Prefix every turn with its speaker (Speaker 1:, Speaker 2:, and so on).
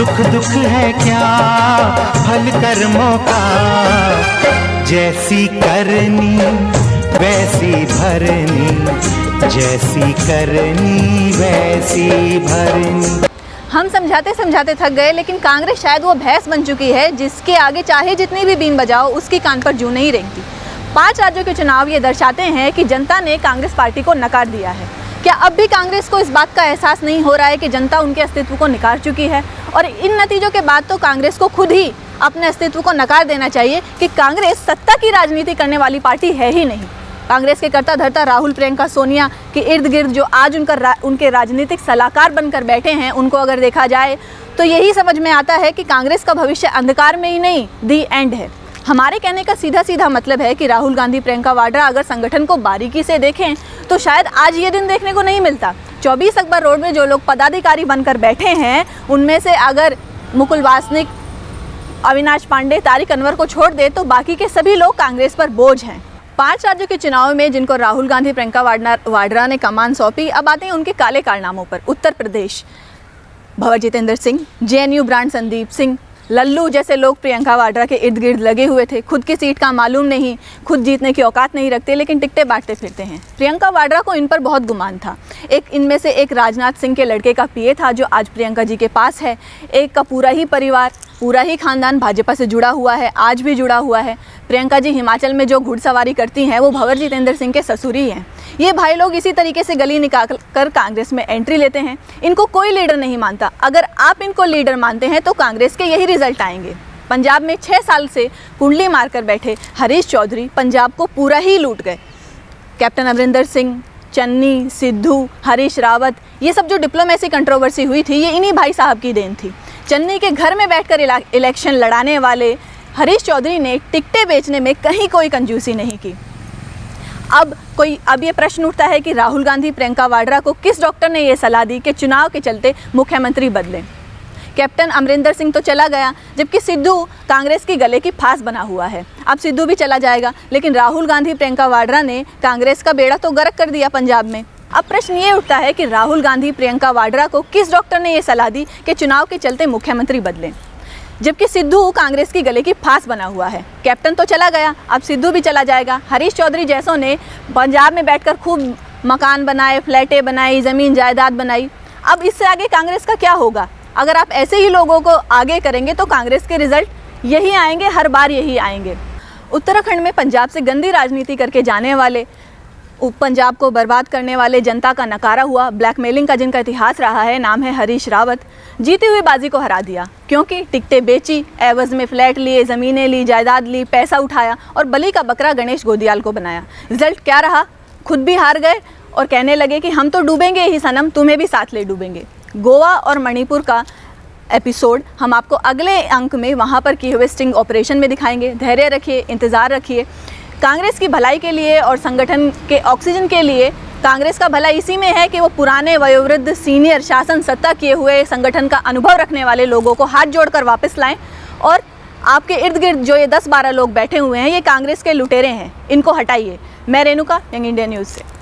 Speaker 1: सुख दुख है क्या फल कर्मों का, जैसी करनी वैसी भरनी, जैसी करनी वैसी भरनी।
Speaker 2: हम समझाते समझाते थक गए, लेकिन कांग्रेस शायद वो भैंस बन चुकी है जिसके आगे चाहे जितनी भी बीन बजाओ उसकी कान पर जूं नहीं रेंगती। 5 राज्यों के चुनाव ये दर्शाते हैं कि जनता ने कांग्रेस पार्टी को नकार दिया है। क्या अब भी कांग्रेस को इस बात का एहसास नहीं हो रहा है कि जनता उनके अस्तित्व को नकार चुकी है? और इन नतीजों के बाद तो कांग्रेस को खुद ही अपने अस्तित्व को नकार देना चाहिए कि कांग्रेस सत्ता की राजनीति करने वाली पार्टी है ही नहीं। कांग्रेस के कर्ता धर्ता राहुल, प्रियंका, सोनिया के इर्द गिर्द जो आज उनके राजनीतिक सलाहकार बनकर बैठे हैं, उनको अगर देखा जाए तो यही समझ में आता है कि कांग्रेस का भविष्य अंधकार में ही नहीं, दी एंड है। हमारे कहने का सीधा सीधा मतलब है कि राहुल गांधी, प्रियंका वाड्रा अगर संगठन को बारीकी से देखें तो शायद आज ये दिन देखने को नहीं मिलता। 24 अकबर रोड में जो लोग पदाधिकारी बनकर बैठे हैं, उनमें से अगर मुकुल वासनिक, अविनाश पांडे, तारिक अनवर को छोड़ दे तो बाकी के सभी लोग कांग्रेस पर बोझ हैं। 5 राज्यों के चुनाव में जिनको राहुल गांधी, प्रियंका वाड्रा ने कमान सौंपी, अब आते हैं उनके काले कारनामों पर। उत्तर प्रदेश, भंवर जितेंद्र सिंह, JNU ब्रांड संदीप सिंह, लल्लू जैसे लोग प्रियंका वाड्रा के इर्द गिर्द लगे हुए थे। खुद की सीट का मालूम नहीं, खुद जीतने की औकात नहीं रखते, लेकिन टिकटें बांटते फिरते हैं। प्रियंका वाड्रा को इन पर बहुत गुमान था। इनमें से एक राजनाथ सिंह के लड़के का PA था जो आज प्रियंका जी के पास है। एक का पूरा ही परिवार, पूरा ही खानदान भाजपा से जुड़ा हुआ है, आज भी जुड़ा हुआ है। प्रियंका जी हिमाचल में जो घुड़सवारी करती हैं वो भंवर जितेंद्र सिंह के ससुर ही हैं। ये भाई लोग इसी तरीके से गली निकाल कर कांग्रेस में एंट्री लेते हैं। इनको कोई लीडर नहीं मानता। अगर आप इनको लीडर मानते हैं तो कांग्रेस के यही रिजल्ट आएंगे। पंजाब में 6 साल से कुंडली मारकर बैठे हरीश चौधरी पंजाब को पूरा ही लूट गए। कैप्टन अमरिंदर सिंह, चन्नी, सिद्धू, हरीश रावत, ये सब जो डिप्लोमेसी कंट्रोवर्सी हुई थी, ये इन्हीं भाई साहब की देन थी। चन्नी के घर में बैठकर इलेक्शन लड़ाने वाले हरीश चौधरी ने टिकटें बेचने में कहीं कोई कंजूसी नहीं की। अब ये प्रश्न उठता है कि राहुल गांधी, प्रियंका वाड्रा को किस डॉक्टर ने ये सलाह दी कि चुनाव के चलते मुख्यमंत्री बदलें? कैप्टन अमरिंदर सिंह तो चला गया, जबकि सिद्धू कांग्रेस की गले की फांस बना हुआ है। अब सिद्धू भी चला जाएगा, लेकिन राहुल गांधी, प्रियंका वाड्रा ने कांग्रेस का बेड़ा तो गर्क कर दिया पंजाब में। अब प्रश्न ये उठता है कि राहुल गांधी, प्रियंका वाड्रा को किस डॉक्टर ने ये सलाह दी कि चुनाव के चलते मुख्यमंत्री बदलें, जबकि सिद्धू कांग्रेस की गले की फांस बना हुआ है। कैप्टन तो चला गया, अब सिद्धू भी चला जाएगा। हरीश चौधरी जैसों ने पंजाब में बैठकर खूब मकान बनाए, फ्लैटें बनाई, ज़मीन जायदाद बनाई। अब इससे आगे कांग्रेस का क्या होगा? अगर आप ऐसे ही लोगों को आगे करेंगे तो कांग्रेस के रिजल्ट यही आएंगे, हर बार यही आएंगे। उत्तराखंड में पंजाब से गंदी राजनीति करके जाने वाले, पंजाब को बर्बाद करने वाले, जनता का नकारा हुआ, ब्लैकमेलिंग का जिनका इतिहास रहा है, नाम है हरीश रावत, जीती हुई बाजी को हरा दिया। क्योंकि टिकटें बेची, एवज में फ्लैट लिए, ज़मीनें ली, जायदाद ली, पैसा उठाया और बली का बकरा गणेश गोदियाल को बनाया। रिजल्ट क्या रहा? खुद भी हार गए और कहने लगे कि हम तो डूबेंगे ही सनम, तुम्हें भी साथ ले डूबेंगे। गोवा और मणिपुर का एपिसोड हम आपको अगले अंक में वहाँ पर किए हुए स्टिंग ऑपरेशन में दिखाएंगे। धैर्य रखिए, इंतज़ार रखिए। कांग्रेस की भलाई के लिए और संगठन के ऑक्सीजन के लिए कांग्रेस का भला इसी में है कि वो पुराने वयोवृद्ध सीनियर शासन सत्ता किए हुए संगठन का अनुभव रखने वाले लोगों को हाथ जोड़कर वापस लाएं। और आपके इर्द गिर्द जो ये 10-12 लोग बैठे हुए हैं, ये कांग्रेस के लुटेरे हैं, इनको हटाइए। मैं रेणुका, यंग इंडिया न्यूज़ से।